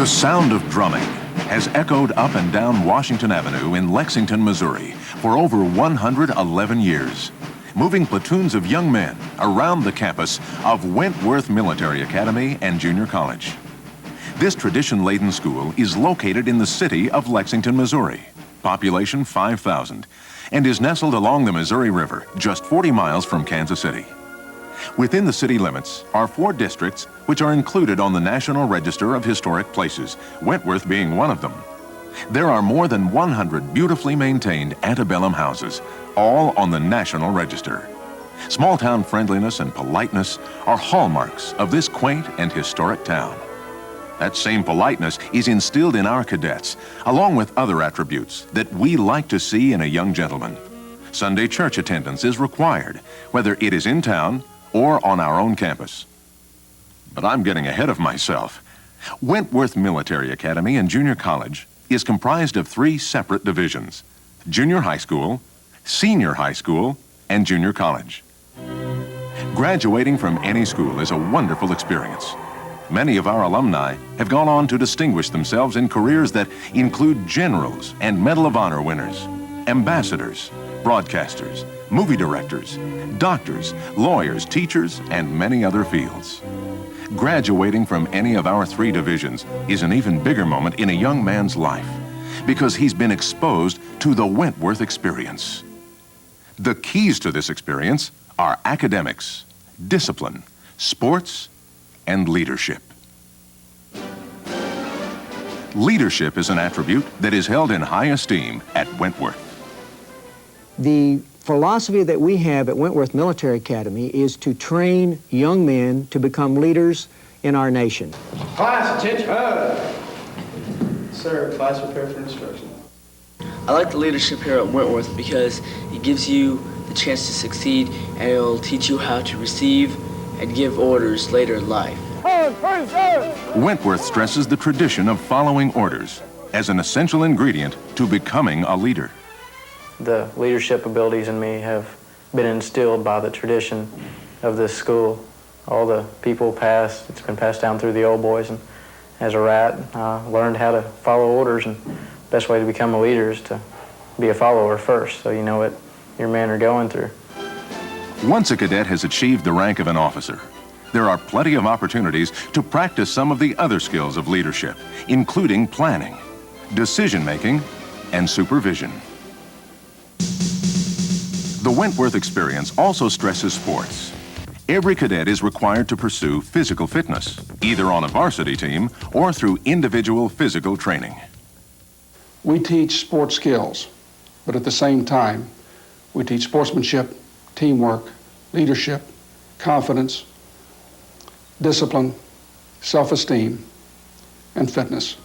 The sound of drumming has echoed up and down Washington Avenue in Lexington, Missouri for over 111 years, moving platoons of young men around the campus of Wentworth Military Academy and Junior College. This tradition-laden school is located in the city of Lexington, Missouri, population 5,000, and is nestled along the Missouri River, just 40 miles from Kansas City. Within the city limits are 4 districts which are included on the National Register of Historic Places, Wentworth being one of them. There are more than 100 beautifully maintained antebellum houses, all on the National Register. Small-town friendliness and politeness are hallmarks of this quaint and historic town. That same politeness is instilled in our cadets, along with other attributes that we like to see in a young gentleman. Sunday church attendance is required, whether it is in town or on our own campus. But I'm getting ahead of myself. Wentworth Military Academy and Junior College is comprised of 3 separate divisions: junior high school, senior high school, and junior college. Graduating from any school is a wonderful experience. Many of our alumni have gone on to distinguish themselves in careers that include generals and Medal of Honor winners, ambassadors, broadcasters, movie directors, doctors, lawyers, teachers, and many other fields. Graduating from any of our 3 divisions is an even bigger moment in a young man's life because he's been exposed to the Wentworth experience. The keys to this experience are academics, discipline, sports, and leadership. Leadership is an attribute that is held in high esteem at Wentworth. The philosophy that we have at Wentworth Military Academy is to train young men to become leaders in our nation. Class, attention. Sir, class prepare for instruction. I like the leadership here at Wentworth because it gives you the chance to succeed, and it'll teach you how to receive and give orders later in life. Wentworth stresses the tradition of following orders as an essential ingredient to becoming a leader. The leadership abilities in me have been instilled by the tradition of this school. All the people past, it's been passed down through the old boys, and as a rat, I learned how to follow orders, and the best way to become a leader is to be a follower first, so you know what your men are going through. Once a cadet has achieved the rank of an officer, there are plenty of opportunities to practice some of the other skills of leadership, including planning, decision-making, and supervision. The Wentworth experience also stresses sports. Every cadet is required to pursue physical fitness, either on a varsity team or through individual physical training. We teach sports skills, but at the same time, we teach sportsmanship, teamwork, leadership, confidence, discipline, self-esteem, and fitness.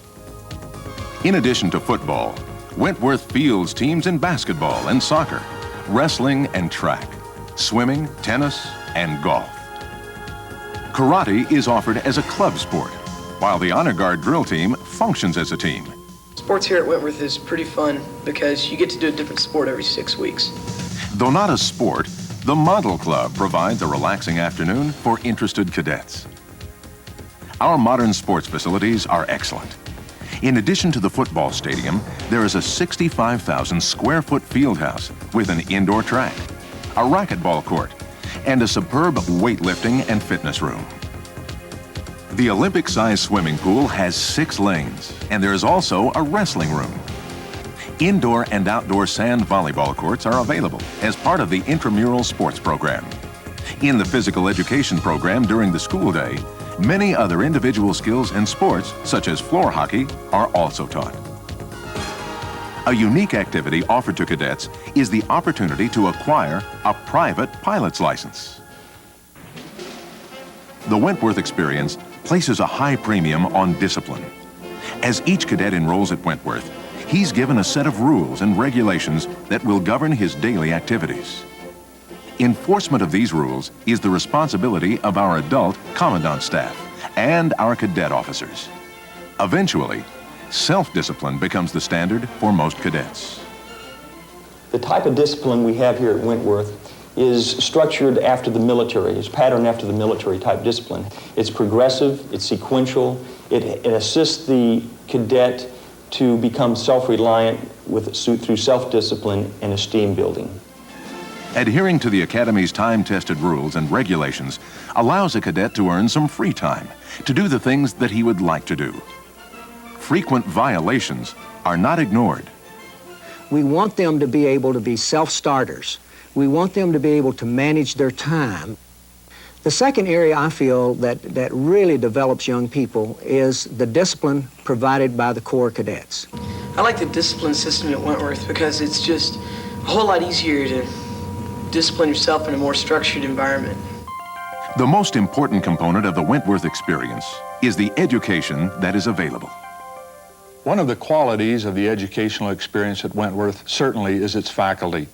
In addition to football, Wentworth fields teams in basketball and soccer, wrestling and track, swimming, tennis, and golf. Karate is offered as a club sport, while the Honor Guard drill team functions as a team. Sports here at Wentworth is pretty fun because you get to do a different sport every 6 weeks. Though not a sport, the Model Club provides a relaxing afternoon for interested cadets. Our modern sports facilities are excellent. In addition to the football stadium, there is a 65,000 square foot field house with an indoor track, a racquetball court, and a superb weightlifting and fitness room. The Olympic-sized swimming pool has 6 lanes, and there is also a wrestling room. Indoor and outdoor sand volleyball courts are available as part of the intramural sports program. In the physical education program during the school day, many other individual skills and sports, such as floor hockey, are also taught. A unique activity offered to cadets is the opportunity to acquire a private pilot's license. The Wentworth experience places a high premium on discipline. As each cadet enrolls at Wentworth, he's given a set of rules and regulations that will govern his daily activities. Enforcement of these rules is the responsibility of our adult commandant staff and our cadet officers. Eventually, self-discipline becomes the standard for most cadets. The type of discipline we have here at Wentworth is structured after the military, is patterned after the military type discipline. It's progressive, it's sequential, it assists the cadet to become self-reliant through self-discipline and esteem building. Adhering to the Academy's time-tested rules and regulations allows a cadet to earn some free time to do the things that he would like to do. Frequent violations are not ignored. We want them to be able to be self-starters. We want them to be able to manage their time. The second area I feel that really develops young people is the discipline provided by the Corps cadets. I like the discipline system at Wentworth because it's just a whole lot easier to discipline yourself in a more structured environment. The most important component of the Wentworth experience is the education that is available. One of the qualities of the educational experience at Wentworth certainly is its faculty.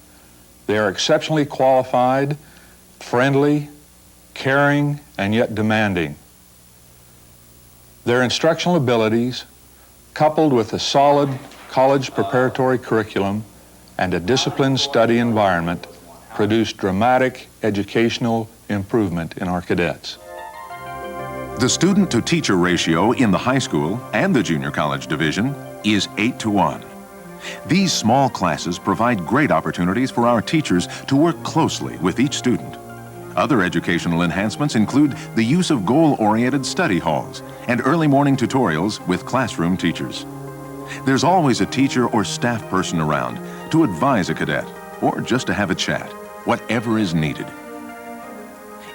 They are exceptionally qualified, friendly, caring, and yet demanding. Their instructional abilities, coupled with a solid college preparatory curriculum and a disciplined study environment, produce dramatic educational improvement in our cadets. The student-to-teacher ratio in the high school and the junior college division is 8-to-1. These small classes provide great opportunities for our teachers to work closely with each student. Other educational enhancements include the use of goal-oriented study halls and early morning tutorials with classroom teachers. There's always a teacher or staff person around to advise a cadet or just to have a chat, whatever is needed.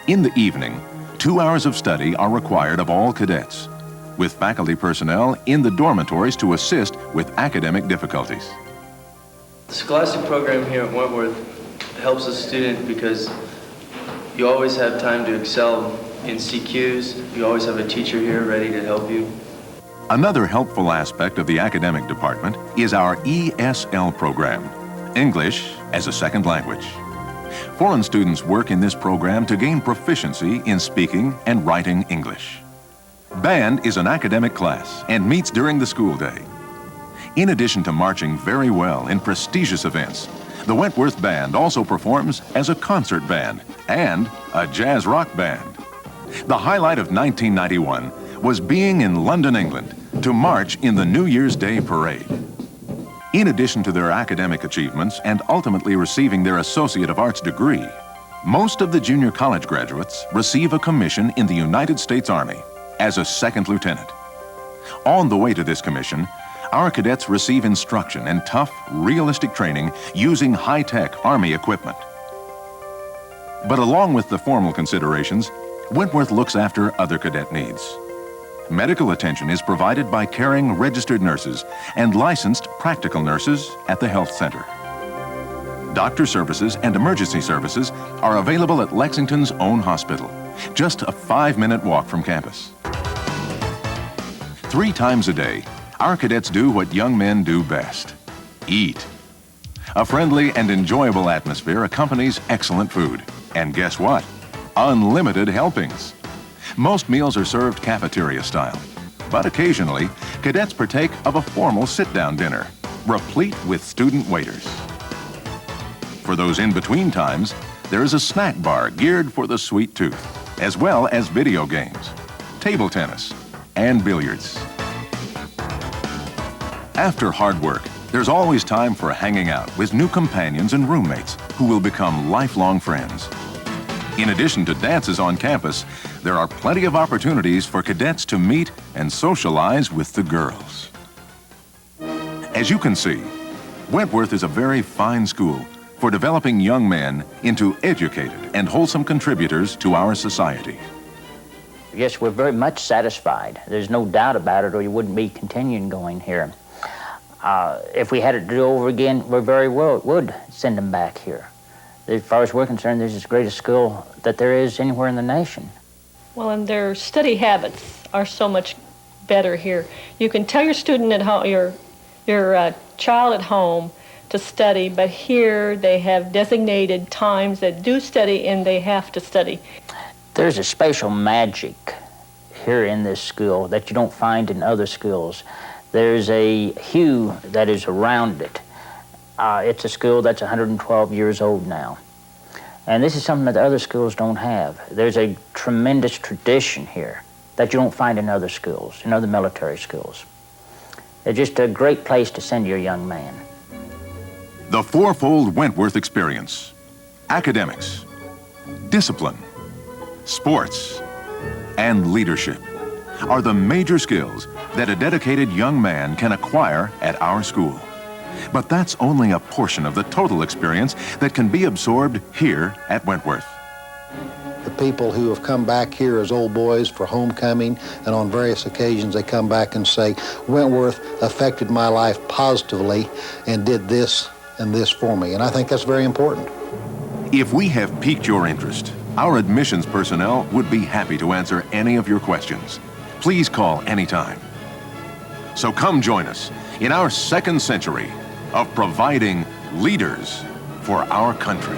In the evening, 2 hours of study are required of all cadets, with faculty personnel in the dormitories to assist with academic difficulties. The scholastic program here at Wentworth helps a student because you always have time to excel in CQs. You always have a teacher here ready to help you. Another helpful aspect of the academic department is our ESL program, English as a Second Language. Foreign students work in this program to gain proficiency in speaking and writing English. Band is an academic class and meets during the school day. In addition to marching very well in prestigious events, the Wentworth Band also performs as a concert band and a jazz rock band. The highlight of 1991 was being in London, England, to march in the New Year's Day parade. In addition to their academic achievements and ultimately receiving their Associate of Arts degree, most of the junior college graduates receive a commission in the United States Army as a second lieutenant. On the way to this commission, our cadets receive instruction and tough, realistic training using high-tech Army equipment. But along with the formal considerations, Wentworth looks after other cadet needs. Medical attention is provided by caring registered nurses and licensed practical nurses at the health center. Doctor services and emergency services are available at Lexington's own hospital, just a 5-minute walk from campus. 3 times a day, our cadets do what young men do best: eat. A friendly and enjoyable atmosphere accompanies excellent food. And guess what? Unlimited helpings. Most meals are served cafeteria style, but occasionally, cadets partake of a formal sit-down dinner, replete with student waiters. For those in-between times, there is a snack bar geared for the sweet tooth, as well as video games, table tennis, and billiards. After hard work, there's always time for hanging out with new companions and roommates who will become lifelong friends. In addition to dances on campus, there are plenty of opportunities for cadets to meet and socialize with the girls. As you can see, Wentworth is a very fine school for developing young men into educated and wholesome contributors to our society. Yes, we're very much satisfied. There's no doubt about it, or you wouldn't be continuing going here. If we had it to do over again, we very well would send them back here. As far as we're concerned, this is the greatest school that there is anywhere in the nation. Well, and their study habits are so much better here. You can tell your student at home, your child at home to study, but here they have designated times that do study and they have to study. There's a spatial magic here in this school that you don't find in other schools. There's a hue that is around it. It's a school that's 112 years old now. And this is something that the other schools don't have. There's a tremendous tradition here that you don't find in other schools, in other military schools. It's just a great place to send your young man. The fourfold Wentworth experience: academics, discipline, sports, and leadership are the major skills that a dedicated young man can acquire at our school. But that's only a portion of the total experience that can be absorbed here at Wentworth. The people who have come back here as old boys for homecoming, and on various occasions they come back and say, Wentworth affected my life positively and did this and this for me. And I think that's very important. If we have piqued your interest, our admissions personnel would be happy to answer any of your questions. Please call anytime. So come join us in our second century of providing leaders for our country.